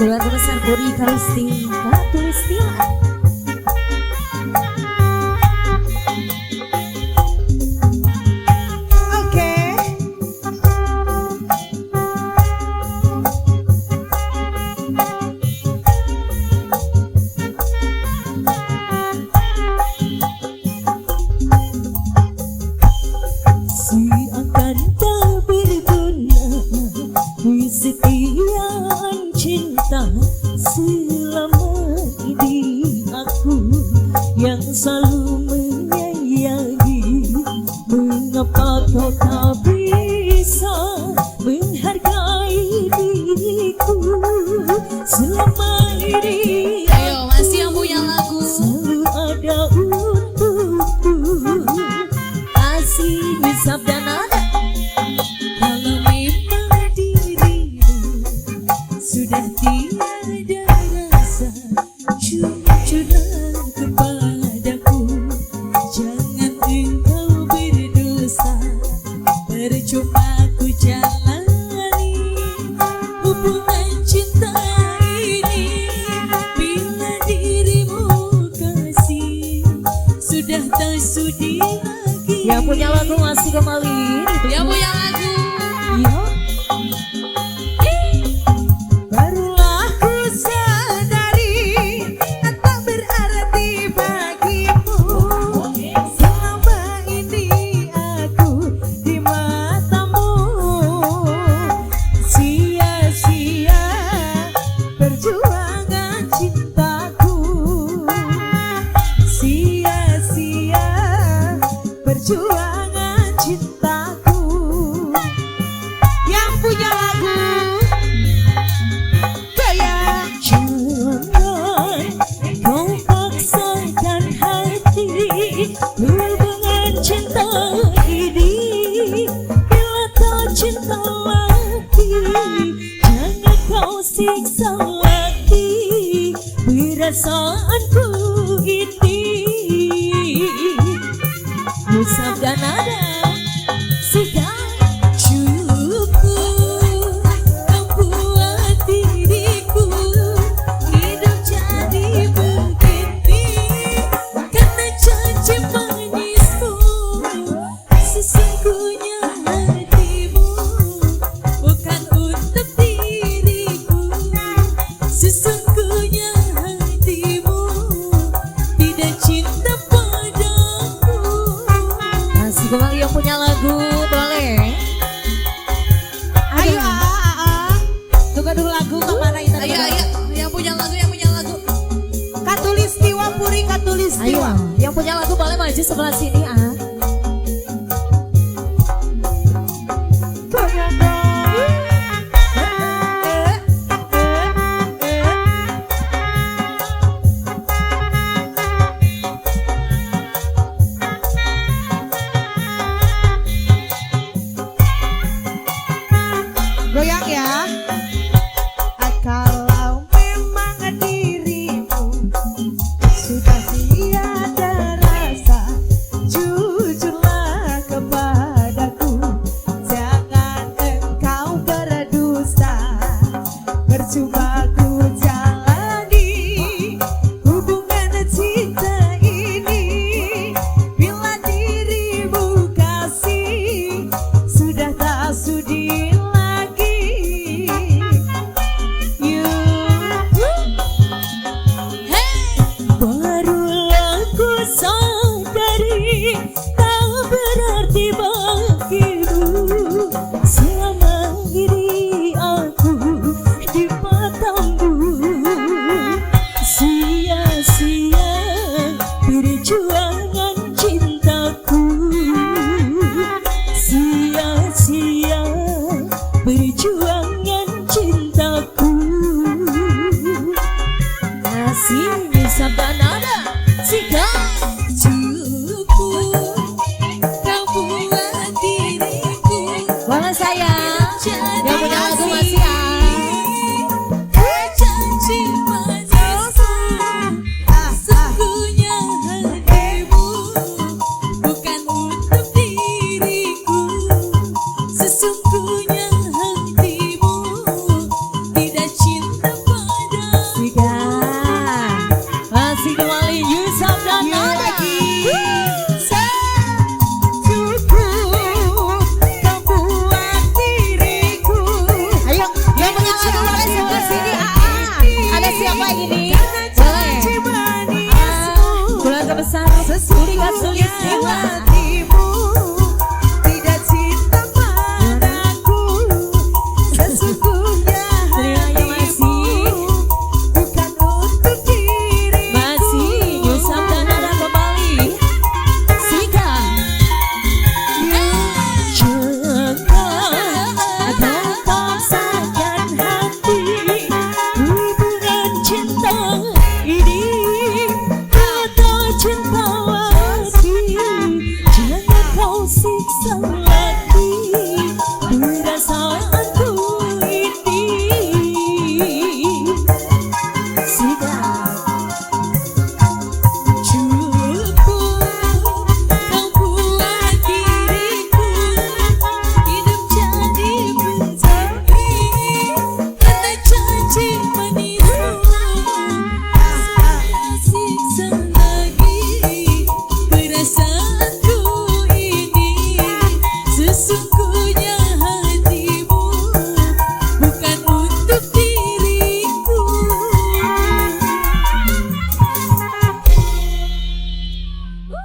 Keluarga besar Puri Kalisti Katulistia. Kesetiaan cinta selama ini aku yang selalu menyayangi. Mengapa kau tak bisa menghargai diriku selama ini? Ayo masih yang punya lagu. Selalu ada untukku. Kasih hisap dan nada. Sudah tiada rasa jujurlah kepadaku. Jangan engkau berdosa. Percuma ku jalani hubungan cinta ini bila dirimu kasih sudah tak sudi lagi. Yang punya lagu masih kembali. Yang punya lagu. Yo. Perjuangan cintaku. Yang punya lagu Gaya. Jangan kau paksakan hati hubungan cinta ini bila tak cinta lagi. Jangan kau siksa lagi perasaanku ini. Hisap dan nada sudah cukup. Kau buat diriku hidup jadi begini karena janji manismu. Sesungguhnya hatimu bukan untuk diriku. Sesungguhnya hatimu tidak cinta padaku. Kembali yang punya lagu boleh. Ayo tunggu dulu lagu kemana itu? Ayo yang punya lagu. Katulistiwa Puri Katulistiwa. Ayo yang punya lagu boleh maju sebelah sini.